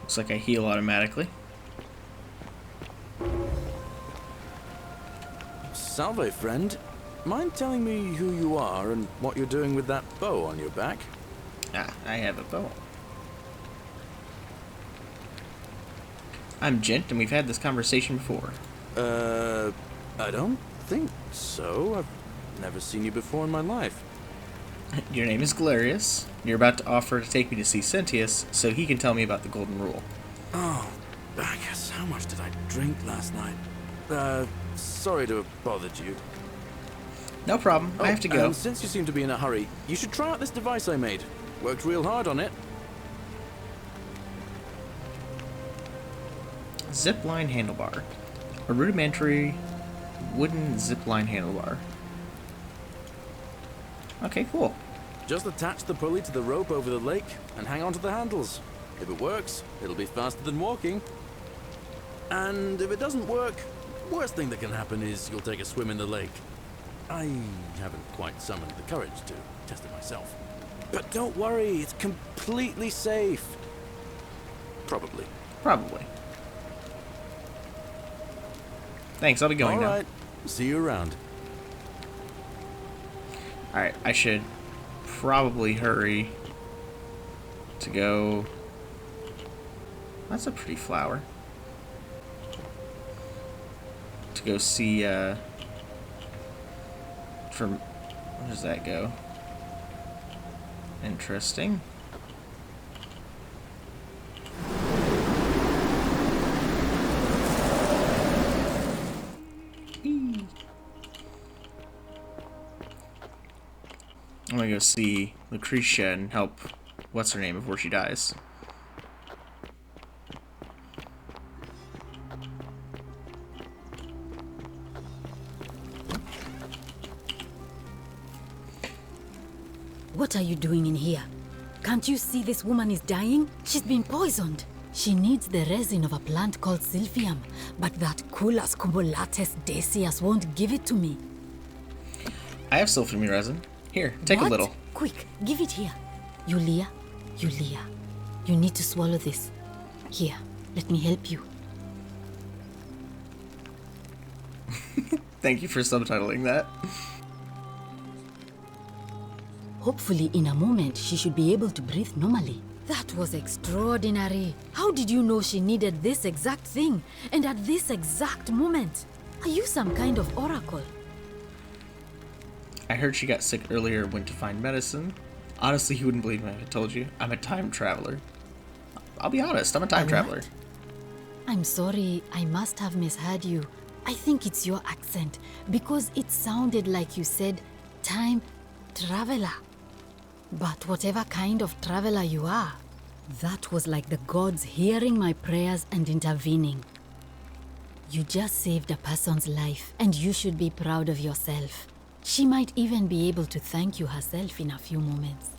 Looks like I heal automatically. Salve, friend. Mind telling me who you are and what you're doing with that bow on your back? Ah, I have a bow. I'm Gent, and we've had this conversation before. I don't think so. I've never seen you before in my life. Your name is Galerius. You're about to offer to take me to see Sentius so he can tell me about the Golden Rule. Oh, Bacchus, how much did I drink last night? Sorry to have bothered you. No problem. I have to go. And since you seem to be in a hurry, you should try out this device I made. Worked real hard on it. Zipline handlebar. A rudimentary wooden zipline handlebar. Okay, cool. Just attach the pulley to the rope over the lake and hang on to the handles. If it works, it'll be faster than walking. And if it doesn't work, worst thing that can happen is you'll take a swim in the lake. I haven't quite summoned the courage to test it myself. But don't worry, it's completely safe. Probably. Probably. Thanks, I'll be going now. Alright, see you around. Alright, I should probably hurry to go... That's a pretty flower. To go see, from... Where does that go? Interesting. I'm gonna go see Lucretia and help what's her name before she dies. What are you doing in here? Can't you see this woman is dying? She's been poisoned. She needs the resin of a plant called Silphium, but that Culus cumbulatus decius won't give it to me. I have sulfur resin. Here, take What? a little. Quick, give it here. Yulia, you need to swallow this. Here, let me help you. Thank you for subtitling that. Hopefully in a moment she should be able to breathe normally. That was extraordinary. How did you know she needed this exact thing and at this exact moment? Are you some kind of oracle? I heard she got sick earlier and went to find medicine. Honestly, you wouldn't believe me if I told you. I'm a time traveler. I'll be honest, I'm a time traveler. What? I'm sorry, I must have misheard you. I think it's your accent, because it sounded like you said, time traveler. But whatever kind of traveler you are, that was like the gods hearing my prayers and intervening. You just saved a person's life, and you should be proud of yourself. She might even be able to thank you herself in a few moments.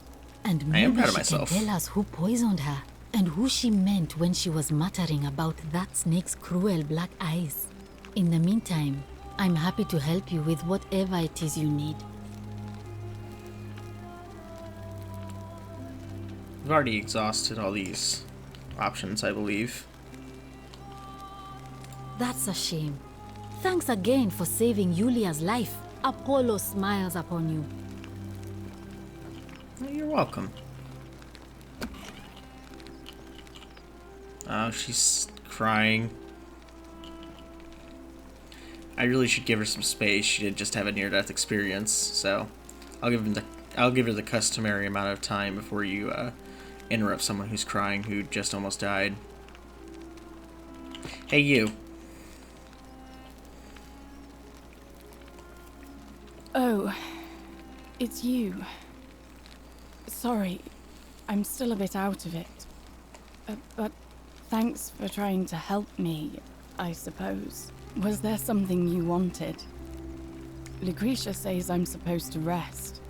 And maybe she can tell us who poisoned her, and who she meant when she was muttering about that snake's cruel black eyes. In the meantime, I'm happy to help you with whatever it is you need. We've already exhausted all these options, I believe. That's a shame. Thanks again for saving Yulia's life. Apollo smiles upon you. Oh, you're welcome. Oh, she's crying. I really should give her some space. She did just have a near-death experience, so I'll give her the customary amount of time before you interrupt someone who's crying who just almost died. Hey, you. Oh, it's you. Sorry, I'm still a bit out of it. But thanks for trying to help me, I suppose. Was there something you wanted? Lucretia says I'm supposed to rest.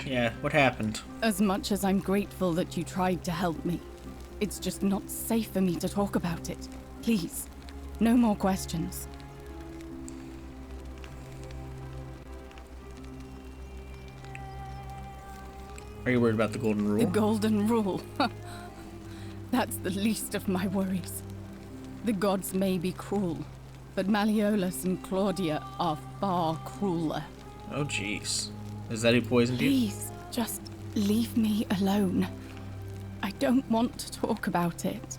Yeah, what happened? As much as I'm grateful that you tried to help me, it's just not safe for me to talk about it. Please, no more questions. Are you worried about the golden rule? The golden rule. That's the least of my worries. The gods may be cruel, but Malleolus and Claudia are far crueler. Oh, jeez. Is that who poisoned you? Please, just leave me alone. I don't want to talk about it.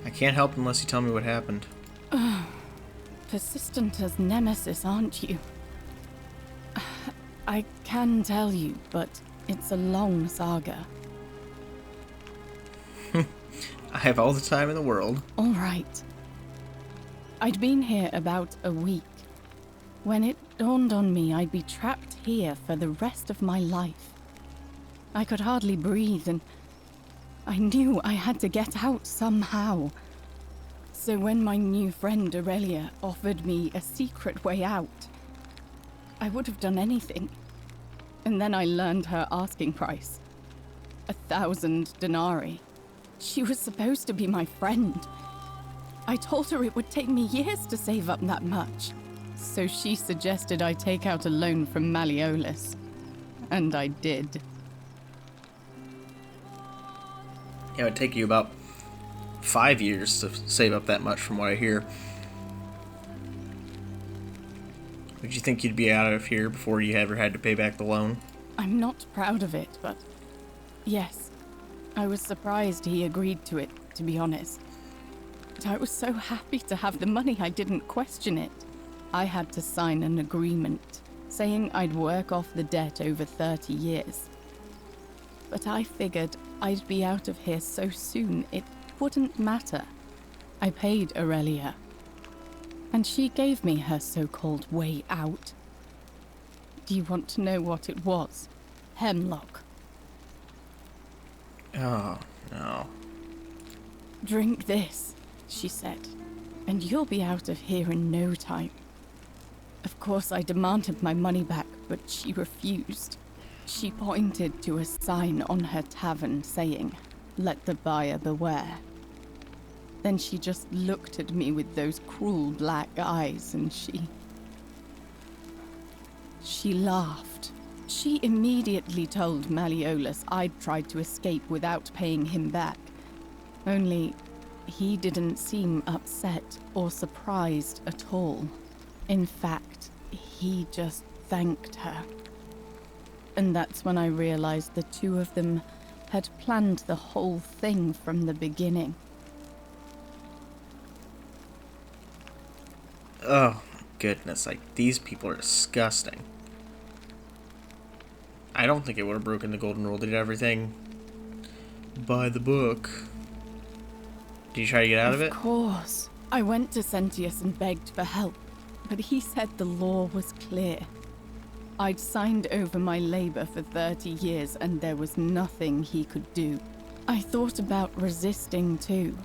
I can't help unless you tell me what happened. Persistent as Nemesis, aren't you? I can tell you, but it's a long saga. I have all the time in the world. All right. I'd been here about a week when it dawned on me I'd be trapped here for the rest of my life. I could hardly breathe, and I knew I had to get out somehow. So when my new friend Aurelia offered me a secret way out, I would have done anything. And then I learned her asking price. 1,000 denarii. She was supposed to be my friend. I told her it would take me years to save up that much. So she suggested I take out a loan from Malleolus. And I did. Yeah, it would take you about 5 years to save up that much from what I hear. Would you think you'd be out of here before you ever had to pay back the loan? I'm not proud of it, but yes. I was surprised he agreed to it, to be honest. But I was so happy to have the money I didn't question it. I had to sign an agreement, saying I'd work off the debt over 30 years. But I figured I'd be out of here so soon it wouldn't matter. I paid Aurelia, and she gave me her so-called way out. Do you want to know what it was? Hemlock. Oh, no. Drink this, she said, and you'll be out of here in no time. Of course, I demanded my money back, but she refused. She pointed to a sign on her tavern saying, "Let the buyer beware." Then she just looked at me with those cruel black eyes, and she laughed. She immediately told Malleolus I'd tried to escape without paying him back. Only, he didn't seem upset or surprised at all. In fact, he just thanked her. And that's when I realized the two of them had planned the whole thing from the beginning. Oh, my goodness. Like, these people are disgusting. I don't think it would have broken the golden rule. They did everything by the book. Did you try to get out of it? Of course. I went to Sentius and begged for help, but he said the law was clear. I'd signed over my labor for 30 years and there was nothing he could do. I thought about resisting too.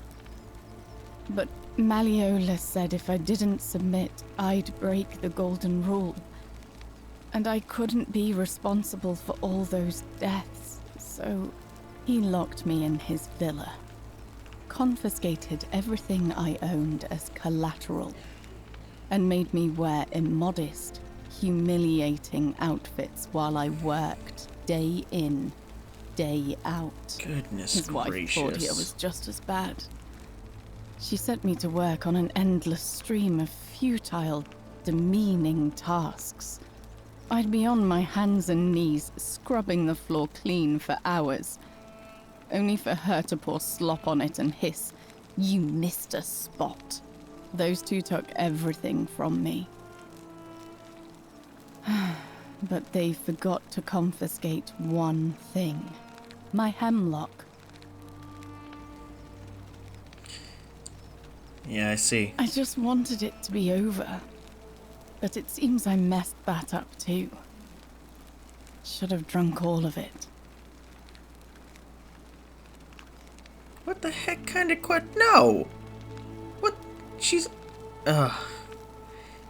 But Malleolus said if I didn't submit, I'd break the golden rule. And I couldn't be responsible for all those deaths, so he locked me in his villa. Confiscated everything I owned as collateral, and made me wear immodest, humiliating outfits while I worked day in, day out. Goodness His wife gracious. Claudia was just as bad. She set me to work on an endless stream of futile, demeaning tasks. I'd be on my hands and knees, scrubbing the floor clean for hours, only for her to pour slop on it and hiss, "You missed a spot." Those two took everything from me. But they forgot to confiscate one thing. My hemlock. Yeah, I see. I just wanted it to be over. But it seems I messed that up too. Should have drunk all of it. What the heck kind of No! What? She's... Ugh.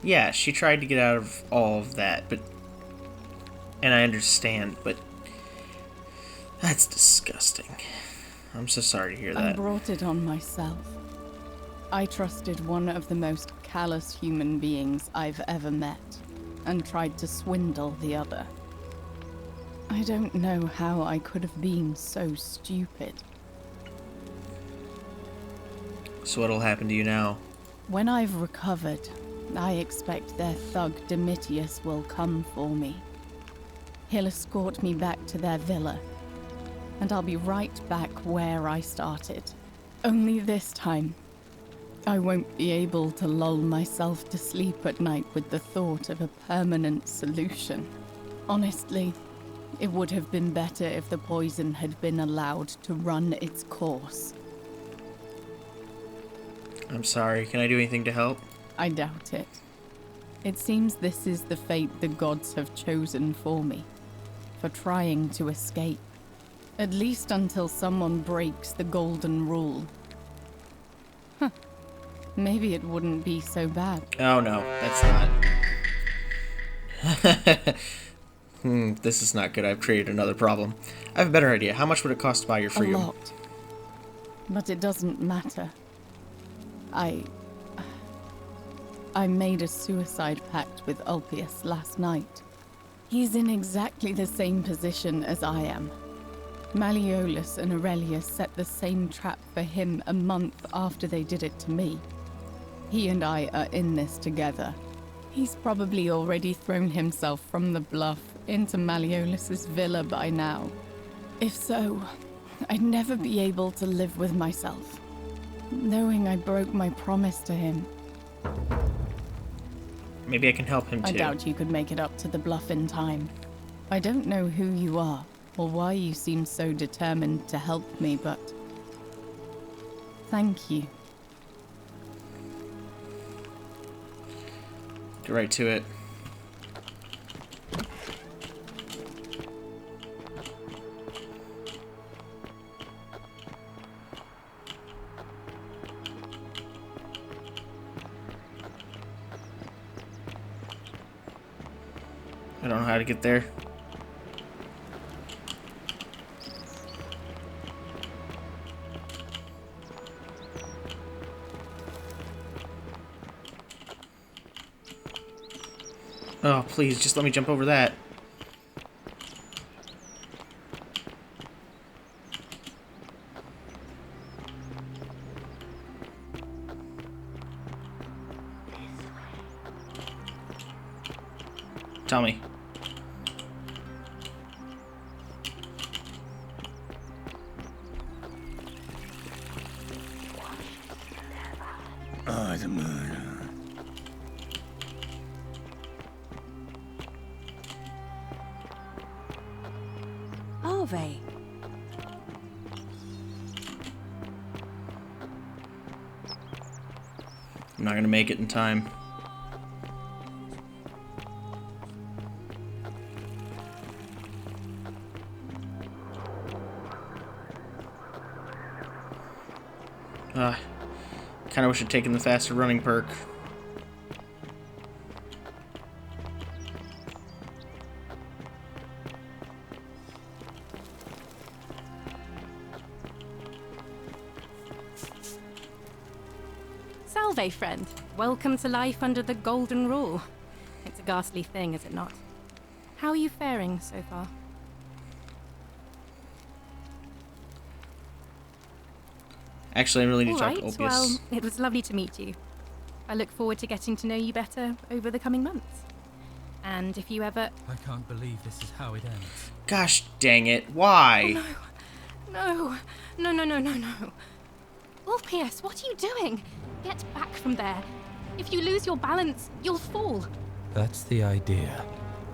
Yeah, she tried to get out of all of that, but... And I understand, but... That's disgusting. I'm so sorry to hear I that. brought it on myself. I trusted one of the most callous human beings I've ever met. and tried to swindle the other. I don't know how I could have been so stupid. So what'll happen to you now? When I've recovered, I expect their thug Domitius will come for me. He'll escort me back to their villa, and I'll be right back where I started. Only this time, I won't be able to lull myself to sleep at night with the thought of a permanent solution. Honestly, it would have been better if the poison had been allowed to run its course. I'm sorry. Can I do anything to help? I doubt it. It seems this is the fate the gods have chosen for me, for trying to escape. At least until someone breaks the golden rule. Huh. Maybe it wouldn't be so bad. Oh no, that's not. This is not good. I've created another problem. I have a better idea. How much would it cost to buy your A freedom? lot. But it doesn't matter. I made a suicide pact with Ulpius last night. He's in exactly the same position as I am. Malleolus and Aurelius set the same trap for him a month after they did it to me. He and I are in this together. He's probably already thrown himself from the bluff into Malleolus's villa by now. If so, I'd never be able to live with myself, knowing I broke my promise to him. Maybe I can help him too. I doubt you could make it up to the bluff in time. I don't know who you are, or why you seem so determined to help me, but thank you. Get right to it. I don't know how to get there. Oh, please, just let me jump over that. Tell me. Oh, the murder. Are they? I'm not gonna make it in time. Kinda wish I'd taken the faster running perk. Salve, friend. Welcome to life under the golden rule. It's a ghastly thing, is it not? How are you faring so far? Actually, I really need All to right, talk to Ulpius. well, it was lovely to meet you. I look forward to getting to know you better over the coming months. And if you ever... I can't believe this is how it ends. Gosh dang it, why? No. Ulpius, what are you doing? Get back from there. If you lose your balance, you'll fall. That's the idea.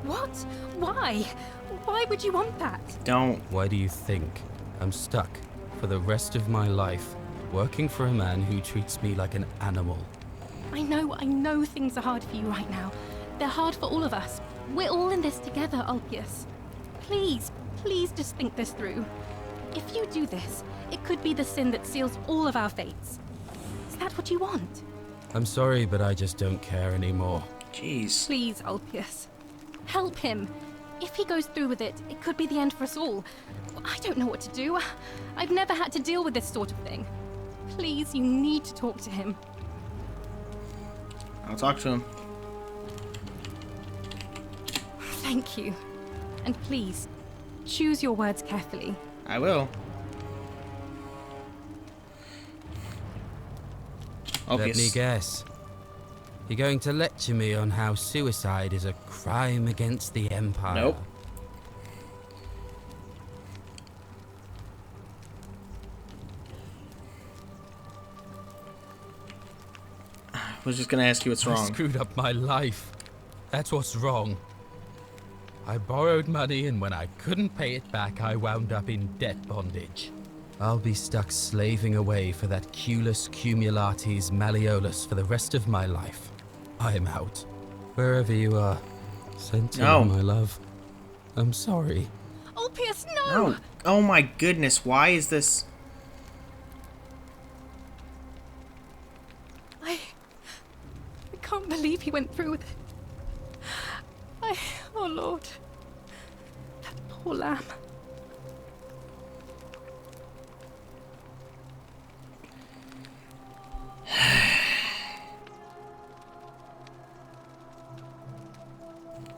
What? Why? Why would you want that? Don't. Why do you think I'm stuck for the rest of my life working for a man who treats me like an animal? I know things are hard for you right now. They're hard for all of us. We're all in this together, Ulpius. Please just think this through. If you do this, it could be the sin that seals all of our fates. Is that what you want? I'm sorry, but I just don't care anymore. Jeez. Please, Ulpius. Help him. If he goes through with it, it could be the end for us all. I don't know what to do. I've never had to deal with this sort of thing. Please, you need to talk to him. I'll talk to him. Thank you. And please, choose your words carefully. I will. Let me Obvious. guess. You're going to lecture me on how suicide is a crime against the Empire? Nope. I was just gonna ask you what's I wrong. screwed up my life. That's what's wrong. I borrowed money, and when I couldn't pay it back, I wound up in debt bondage. I'll be stuck slaving away for that Culus Cumulatis Malleolus for the rest of my life. I'm out. Wherever you are, Sentinel, my love. I'm sorry. Ulpius, no! No. Oh my goodness, why is this? I can't believe he went through with it. Oh Lord. That poor lamb.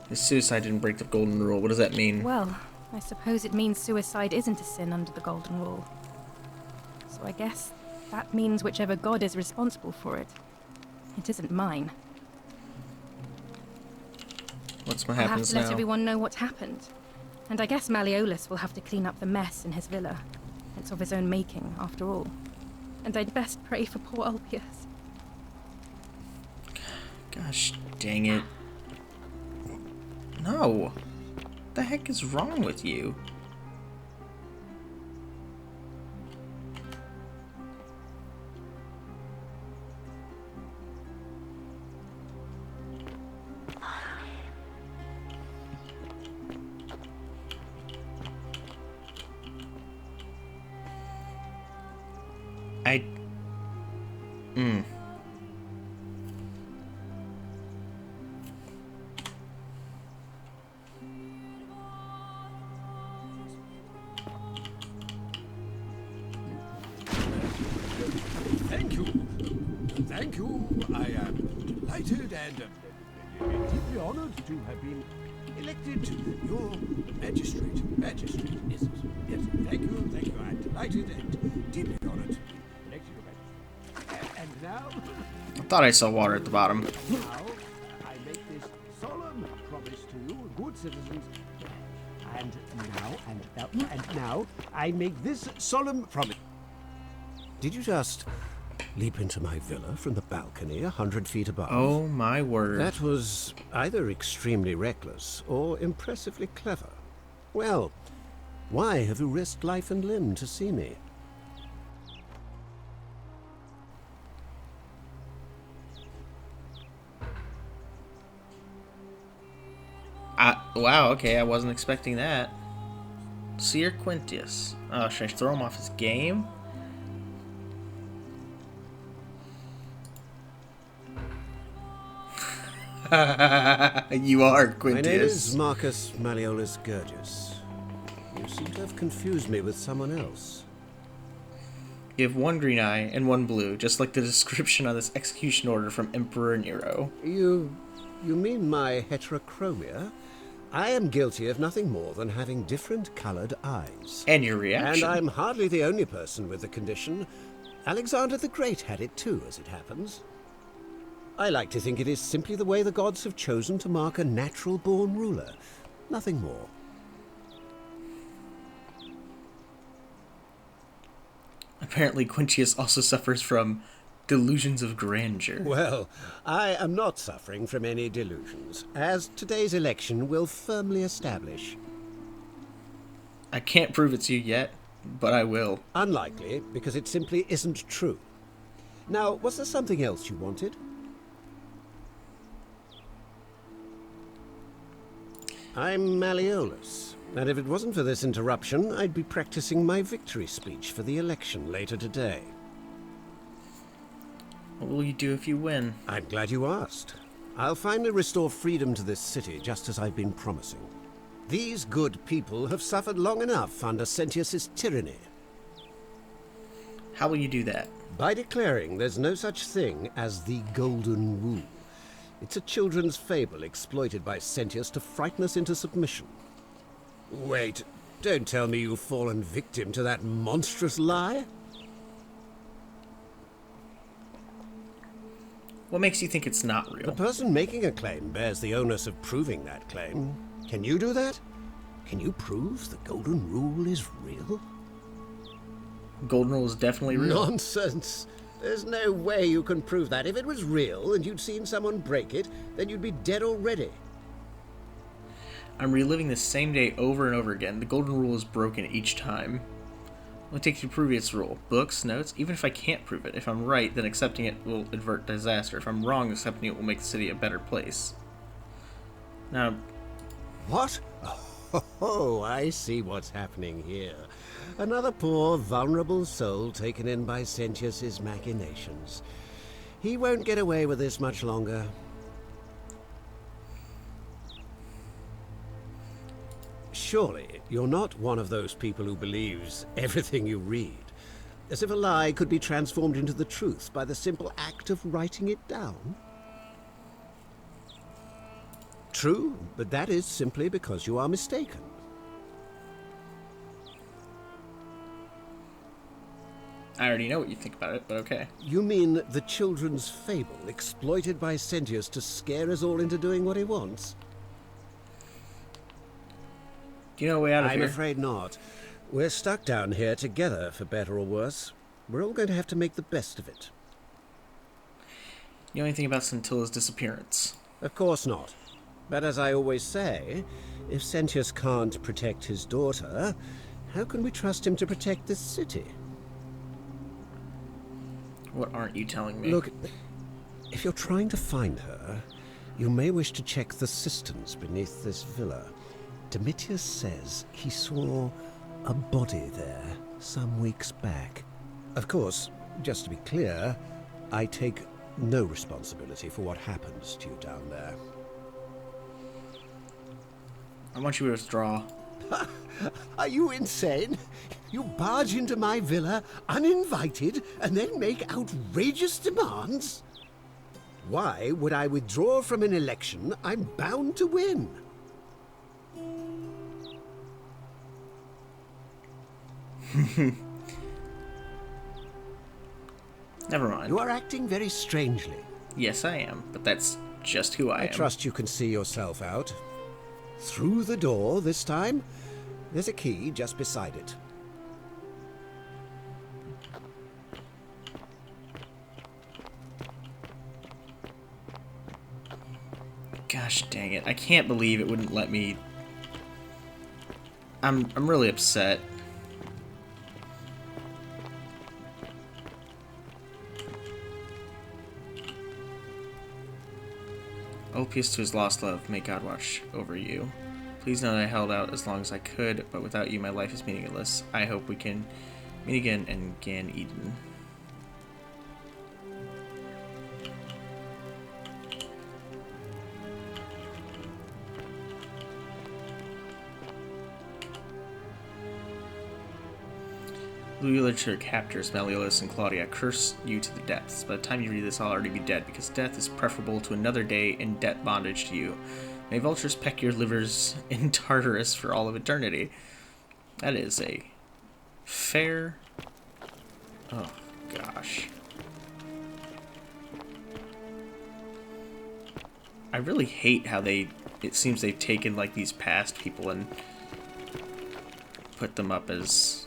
His suicide didn't break the golden rule. What does that mean? Well, I suppose it means suicide isn't a sin under the Golden Rule. So I guess that means whichever god is responsible for it. It isn't mine. What I'll have happens to let now? everyone know what happened. And I guess Malleolus will have to clean up the mess in his villa. It's of his own making, after all. And I'd best pray for poor Ulpius. Gosh dang it. No. What the heck is wrong with you? Thank you. I am delighted and deeply honored to have been elected your magistrate. Yes, yes. Thank you. I'm delighted and deeply honored to be elected your magistrate. And now, I thought I saw water at the bottom. now I make this solemn promise to you, good citizens. And now I make this solemn promise. Did you just leap into my villa from the balcony 100 feet above? Oh my word. That was either extremely reckless or impressively clever. Well, why have you risked life and limb to see me? Wow, okay, I wasn't expecting that. Seer Quintius. Oh, should I throw him off his game? You are Quintius. My name is Marcus Malleolus Gurgis. You seem to have confused me with someone else. You have one green eye and one blue, just like the description on this execution order from Emperor Nero. You mean my heterochromia? I am guilty of nothing more than having different colored eyes. And your reaction. And I'm hardly the only person with the condition. Alexander the Great had it too, as it happens. I like to think it is simply the way the gods have chosen to mark a natural-born ruler. Nothing more. Apparently, Quintius also suffers from delusions of grandeur. Well, I am not suffering from any delusions, as today's election will firmly establish. I can't prove it's you yet, but I will. Unlikely, because it simply isn't true. Now, was there something else you wanted? I'm Malleolus, and if it wasn't for this interruption, I'd be practicing my victory speech for the election later today. What will you do if you win? I'm glad you asked. I'll finally restore freedom to this city, just as I've been promising. These good people have suffered long enough under Sentius's tyranny. How will you do that? By declaring there's no such thing as the Golden Rule. It's a children's fable exploited by Sentius to frighten us into submission. Wait, don't tell me you've fallen victim to that monstrous lie? What makes you think it's not The real? person making a claim bears the onus of proving that claim. Can you do that? Can you prove the Golden Rule is real? Golden Rule is definitely real. Nonsense! There's no way you can prove that. If it was real and you'd seen someone break it, then you'd be dead already. I'm reliving the same day over and over again. The Golden Rule is broken each time. What takes you to prove its rule? Books, notes? Even if I can't prove it. If I'm right, then accepting it will avert disaster. If I'm wrong, accepting it will make the city a better place. Now, What? Oh, I see what's happening here. Another poor, vulnerable soul taken in by Sentius's machinations. He won't get away with this much longer. Surely, you're not one of those people who believes everything you read. As if a lie could be transformed into the truth by the simple act of writing it down? True, but that is simply because you are mistaken. I already know what you think about it, but okay. You mean the children's fable exploited by Sentius to scare us all into doing what he wants? Do you know a way out of I'm here? afraid not. We're stuck down here together, for better or worse. We're all going to have to make the best of it. You know anything about Scintilla's disappearance? Of course not. But as I always say, if Sentius can't protect his daughter, how can we trust him to protect this city? What aren't you telling me? Look, if you're trying to find her, you may wish to check the cisterns beneath this villa. Domitius says he saw a body there some weeks back. Of course, just to be clear, I take no responsibility for what happens to you down there. I want you to withdraw. Are you insane? You barge into my villa uninvited and then make outrageous demands? Why would I withdraw from an election I'm bound to win? Never mind. You are acting very strangely. Yes, I am, but that's just who I am. I trust you can see yourself out. Through the door this time. There's a key just beside it. Gosh dang it. I can't believe it wouldn't let me. I'm really upset. Opius to his lost love, may God watch over you. Please know that I held out as long as I could, but without you my life is meaningless. I hope we can meet again in Gan Eden. Literature captors Malleolus and Claudia curse you to the depths. By the time you read this, I'll already be dead, because death is preferable to another day in debt bondage to you. May vultures peck your livers in Tartarus for all of eternity. That is a fair... Oh, gosh. I really hate how it seems they've taken, like, these past people and put them up as...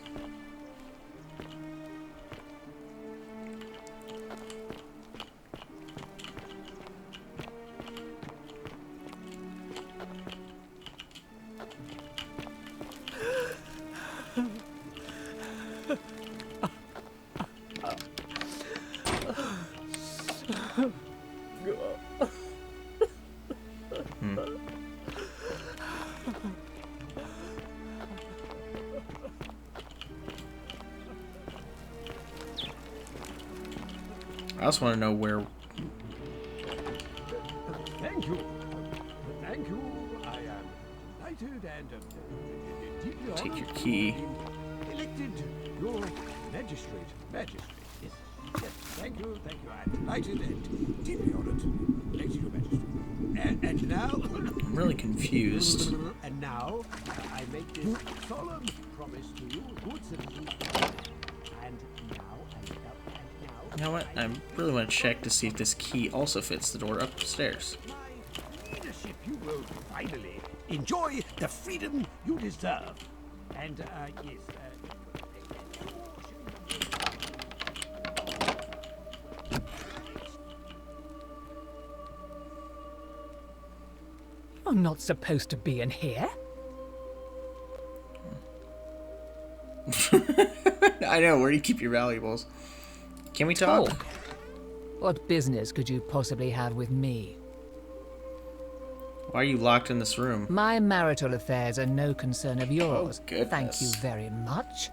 I also want to know where... Thank you. Thank you. I am delighted and deeply honored Take your key. to be elected your magistrate. Yes. Yes, thank you. I'm delighted and deeply honored. Thank you, Your Majesty. And now... I'm really confused. And now, I make this solemn promise to you, good citizens. And now, You know what? I really want to check to see if this key also fits the door upstairs. my leadership, you will finally enjoy the freedom you deserve. And, yes, You're not supposed to be in here. I know, where do you keep your valuables? Can we talk? Talk. What business could you possibly have with me? Why are you locked in this room? My marital affairs are no concern of yours. goodness. Thank you very much.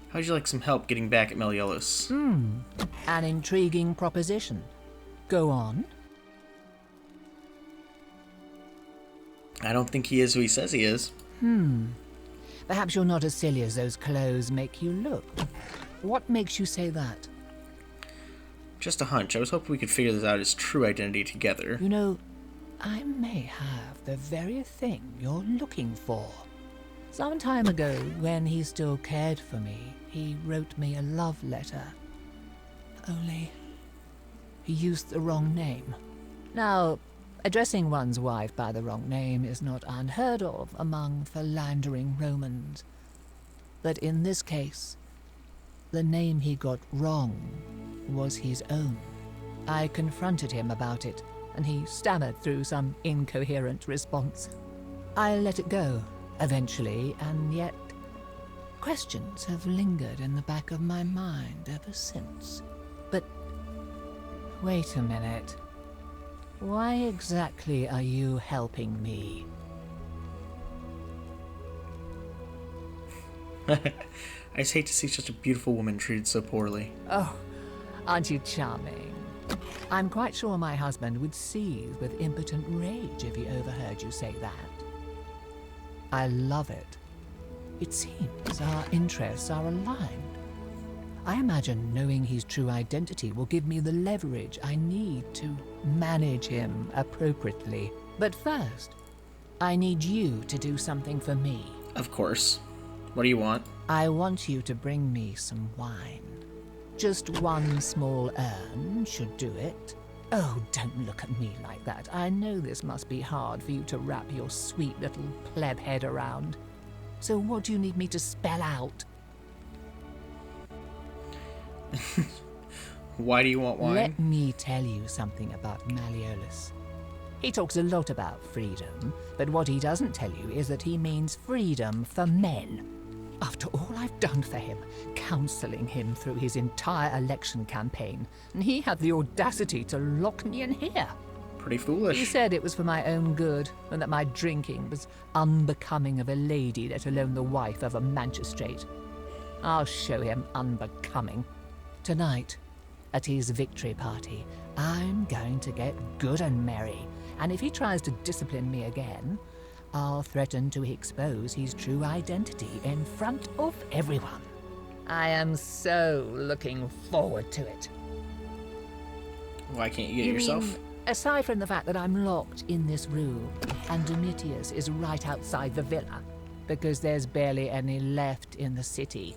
How'd you like some help getting back at Meliodas? An intriguing proposition. Go on. I don't think he is who he says he is. Perhaps you're not as silly as those clothes make you look. What makes you say that? Just a hunch. I was hoping we could figure this out his true identity together. You know, I may have the very thing you're looking for. Some time ago, when he still cared for me, he wrote me a love letter. Only, he used the wrong name. Now, addressing one's wife by the wrong name is not unheard of among philandering Romans. But in this case, the name he got wrong was his own. I confronted him about it, and he stammered through some incoherent response. I let it go, eventually, and yet questions have lingered in the back of my mind ever since. But wait a minute. Why exactly are you helping me? I just hate to see such a beautiful woman treated so poorly. Oh, aren't you charming? I'm quite sure my husband would seethe with impotent rage if he overheard you say that. I love it. It seems our interests are aligned. I imagine knowing his true identity will give me the leverage I need to manage him appropriately. But first, I need you to do something for me. Of course. What do you want? I want you to bring me some wine. Just one small urn should do it. Oh, don't look at me like that. I know this must be hard for you to wrap your sweet little pleb head around. So what do you need me to spell out? Why do you want wine? Let me tell you something about Malleolus. He talks a lot about freedom, but what he doesn't tell you is that he means freedom for men. After all I've done for him, counseling him through his entire election campaign, and he had the audacity to lock me in here. Pretty foolish. He said it was for my own good, and that my drinking was unbecoming of a lady, let alone the wife of a magistrate. I'll show him unbecoming. Tonight, at his victory party, I'm going to get good and merry, and if he tries to discipline me again, I'll threaten to expose his true identity in front of everyone. I am so looking forward to it. Why can't you get it yourself? Mean, aside from the fact that I'm locked in this room, and Domitius is right outside the villa, because there's barely any left in the city.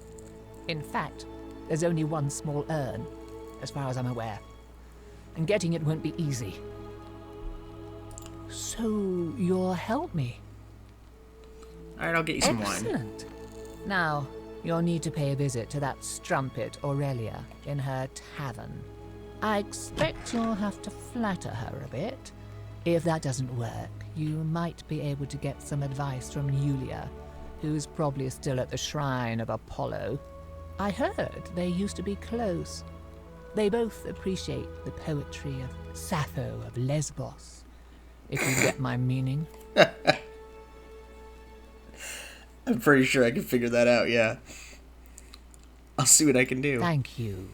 In fact, there's only one small urn, as far as I'm aware, and getting it won't be easy. So you'll help me? Alright, I'll get you some wine. Excellent. Now, you'll need to pay a visit to that strumpet Aurelia in her tavern. I expect you'll have to flatter her a bit. If that doesn't work, you might be able to get some advice from Yulia, who's probably still at the shrine of Apollo. I heard they used to be close. They both appreciate the poetry of Sappho of Lesbos, if you get my meaning. I'm pretty sure I can figure that out, yeah. I'll see what I can do. Thank you.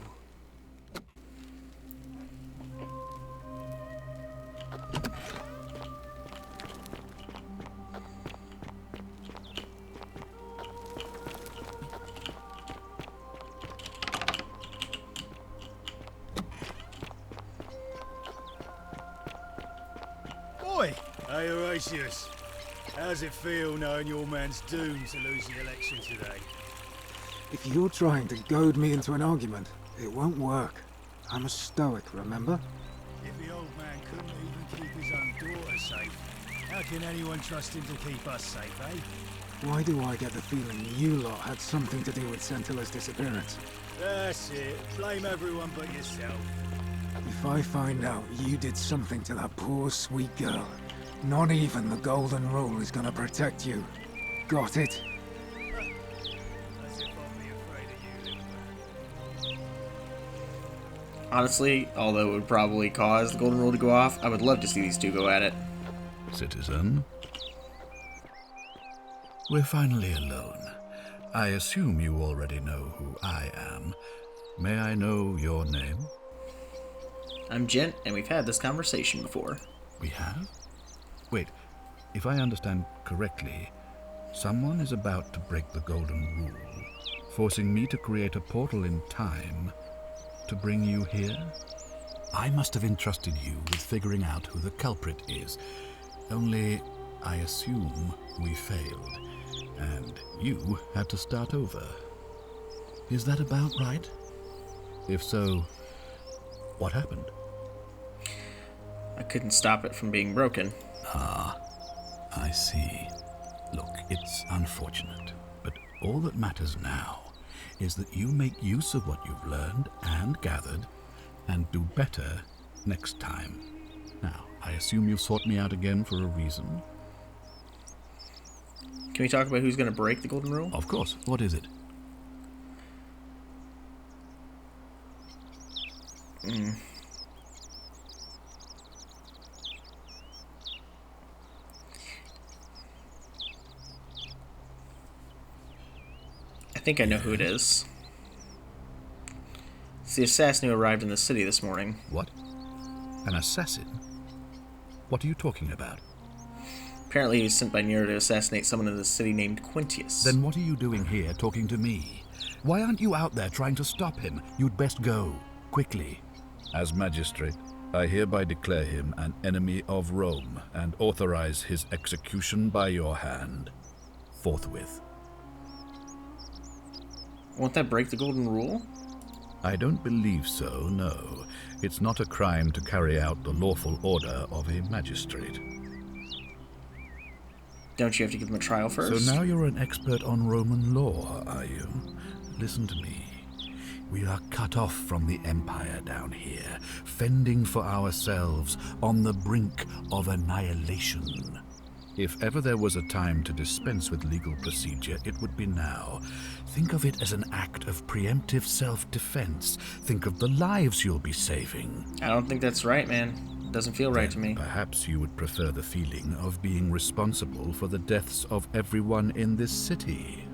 gracious. How's it feel knowing your man's doomed to lose the election today? If you're trying to goad me into an argument, it won't work. I'm a stoic, remember? If the old man couldn't even keep his own daughter safe, how can anyone trust him to keep us safe, eh? Why do I get the feeling you lot had something to do with Sentilla's disappearance? That's it. Blame everyone but yourself. If I find out you did something to that poor, sweet girl, not even the Golden Rule is gonna protect you. Got it? As if I'd be afraid of you, little man. Honestly, although it would probably cause the Golden Rule to go off, I would love to see these two go at it. Citizen? We're finally alone. I assume you already know who I am. May I know your name? I'm Gent, and we've had this conversation before. We have? Wait, if I understand correctly, someone is about to break the Golden Rule, forcing me to create a portal in time to bring you here? I must have entrusted you with figuring out who the culprit is. Only, I assume we failed, and you had to start over. Is that about right? If so, what happened? I couldn't stop it from being broken. Ah, I see. Look, it's unfortunate, but all that matters now is that you make use of what you've learned and gathered, and do better next time. Now, I assume you've sought me out again for a reason? Can we talk about who's going to break the Golden Rule? Of course. What is it? I think I know who it is. It's the assassin who arrived in the city this morning. What? An assassin? What are you talking about? Apparently he was sent by Nero to assassinate someone in the city named Quintius. Then what are you doing here talking to me? Why aren't you out there trying to stop him? You'd best go. Quickly. As magistrate, I hereby declare him an enemy of Rome and authorize his execution by your hand. Forthwith. Won't that break the Golden Rule? I don't believe so, no. It's not a crime to carry out the lawful order of a magistrate. Don't you have to give him a trial first? So now you're an expert on Roman law, are you? Listen to me. We are cut off from the Empire down here, fending for ourselves on the brink of annihilation. If ever there was a time to dispense with legal procedure, it would be now. Think of it as an act of preemptive self-defense. Think of the lives you'll be saving. I don't think that's right, man. It doesn't feel right to me. Perhaps you would prefer the feeling of being responsible for the deaths of everyone in this city.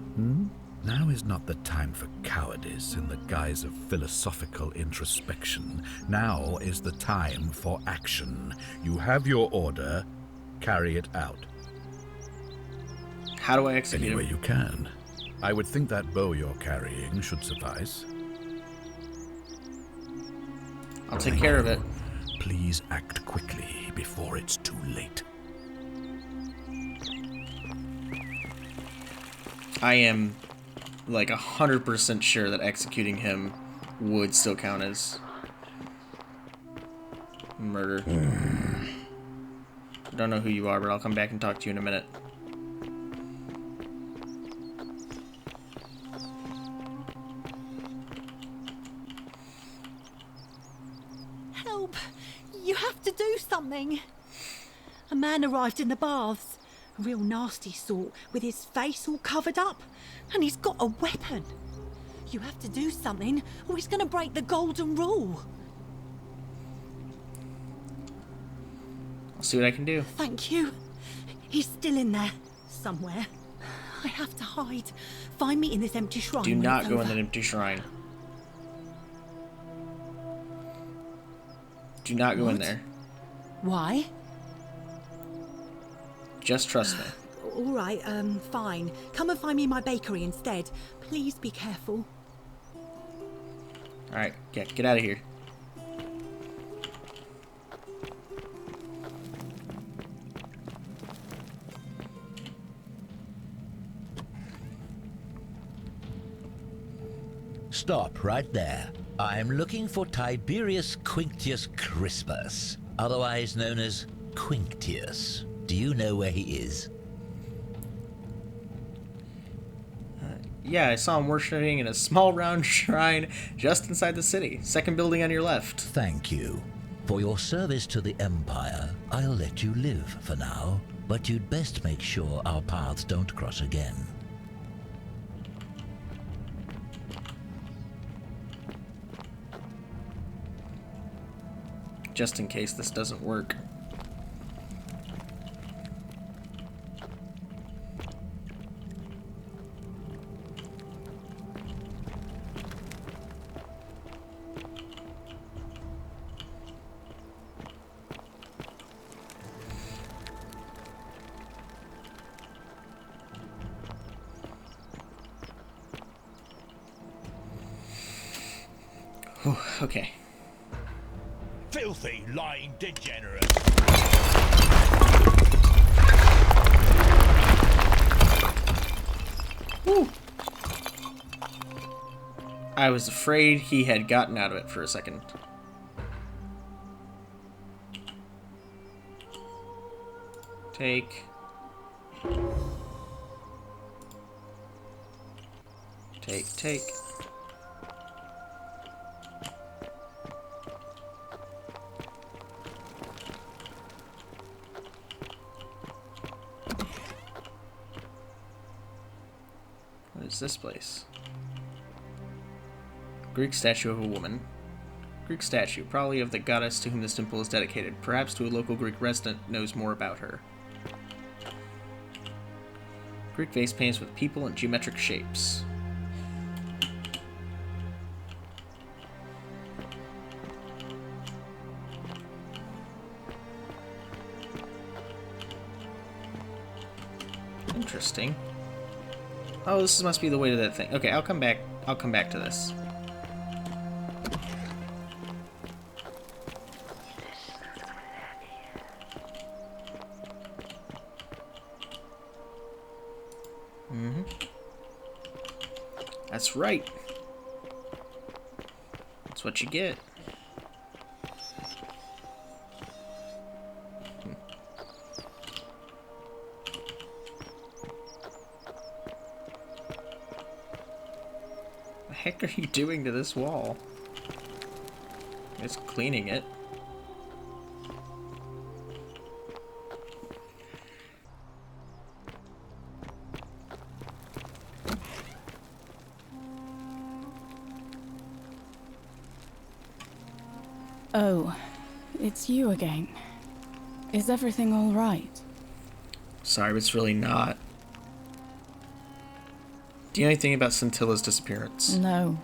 Now is not the time for cowardice in the guise of philosophical introspection. Now is the time for action. You have your order. Carry it out. How do I execute Any way him? you can. I would think that bow you're carrying should suffice. I'll take care of it. Please act quickly before it's too late. I am like 100% sure that executing him would still count as murder. I don't know who you are, but I'll come back and talk to you in a minute. Help! You have to do something! A man arrived in the baths. A real nasty sort, with his face all covered up. And he's got a weapon. You have to do something, or he's gonna break the Golden Rule. I'll see what I can do. Thank you. He's still in there, somewhere. I have to hide. Find me in this empty shrine. Do when not it's go in over. that empty shrine. Do not go in What? there. Why? Just trust me. All right, fine. Come and find me in my bakery instead. Please be careful. Alright, get out of here. Stop right there. I'm looking for Tiberius Quinctius Crispus, otherwise known as Quinctius. Do you know where he is? Yeah, I saw him worshiping in a small round shrine just inside the city. Second building on your left. Thank you. For your service to the Empire, I'll let you live for now, but you'd best make sure our paths don't cross again. Just in case this doesn't work. Okay. Filthy, lying degenerate. Woo. I was afraid he had gotten out of it for a second. Take. Take. What is this place? Greek statue of a woman. Greek statue, probably of the goddess to whom this temple is dedicated. Perhaps to a local Greek resident knows more about her. Greek vase paintings with people and geometric shapes. Interesting. Oh, this must be the way to that thing. Okay, I'll come back to this. That's right. That's what you get. What the heck are you doing to this wall? It's cleaning it. Oh, it's you again. Is everything all right? Sorry, but it's really not. Do you know anything about Scintilla's disappearance? No.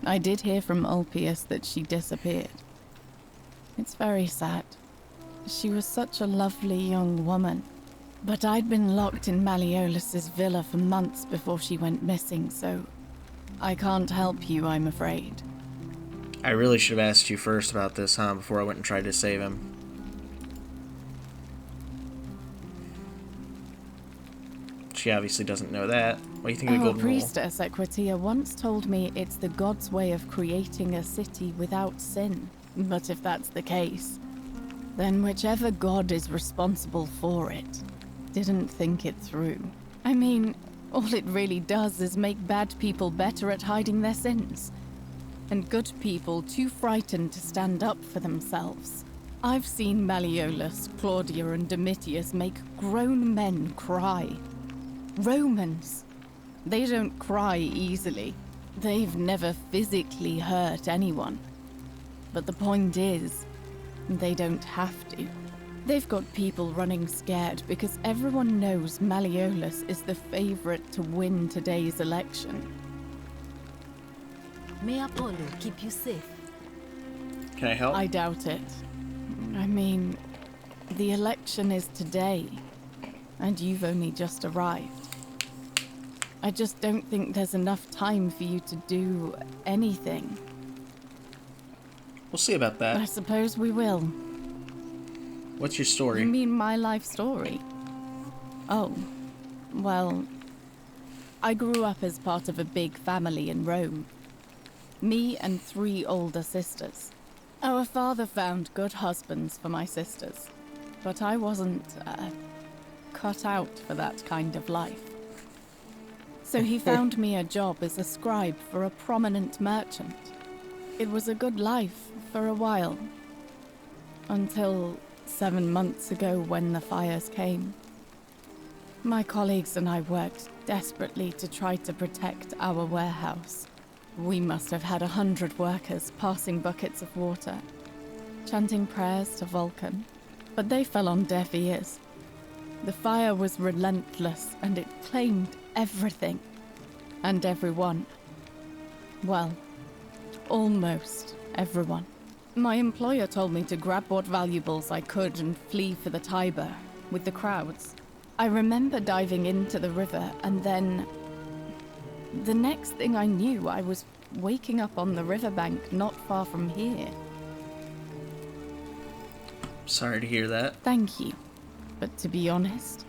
I did hear from Ulpius that she disappeared. It's very sad. She was such a lovely young woman. But I'd been locked in Malleolus's villa for months before she went missing, so I can't help you, I'm afraid. I really should have asked you first about this, huh, before I went and tried to save him. She obviously doesn't know that. What do you think of the golden rule? Priestess Equitia once told me it's the god's way of creating a city without sin. But if that's the case, then whichever god is responsible for it didn't think it through. I mean, all it really does is make bad people better at hiding their sins. And good people too frightened to stand up for themselves. I've seen Malleolus, Claudia, and Domitius make grown men cry. Romans. They don't cry easily. They've never physically hurt anyone. But the point is, they don't have to. They've got people running scared because everyone knows Malleolus is the favorite to win today's election. May Apollo keep you safe? Can I help? I doubt it. I mean, the election is today, and you've only just arrived. I just don't think there's enough time for you to do anything. We'll see about that. I suppose we will. What's your story? You mean my life story? Oh, well, I grew up as part of a big family in Rome. Me and 3 older sisters. Our father found good husbands for my sisters, but I wasn't, cut out for that kind of life. So he found me a job as a scribe for a prominent merchant. It was a good life for a while, until 7 months ago when the fires came. My colleagues and I worked desperately to try to protect our warehouse. We must have had 100 workers passing buckets of water, chanting prayers to Vulcan, but they fell on deaf ears. The fire was relentless and it claimed everything and everyone. Well, almost everyone. My employer told me to grab what valuables I could and flee for the Tiber with the crowds. I remember diving into the river and then... the next thing I knew, I was waking up on the riverbank not far from here. Sorry to hear that. Thank you. But to be honest,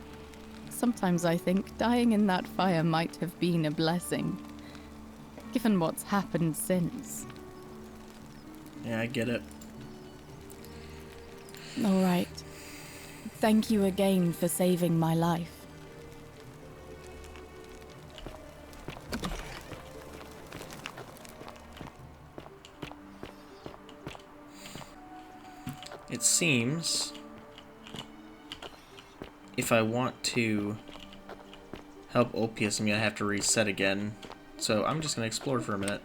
sometimes I think dying in that fire might have been a blessing, given what's happened since. Yeah, I get it. All right. Thank you again for saving my life. It seems if I want to help Opius, I'm gonna have to reset again. So I'm just gonna explore for a minute.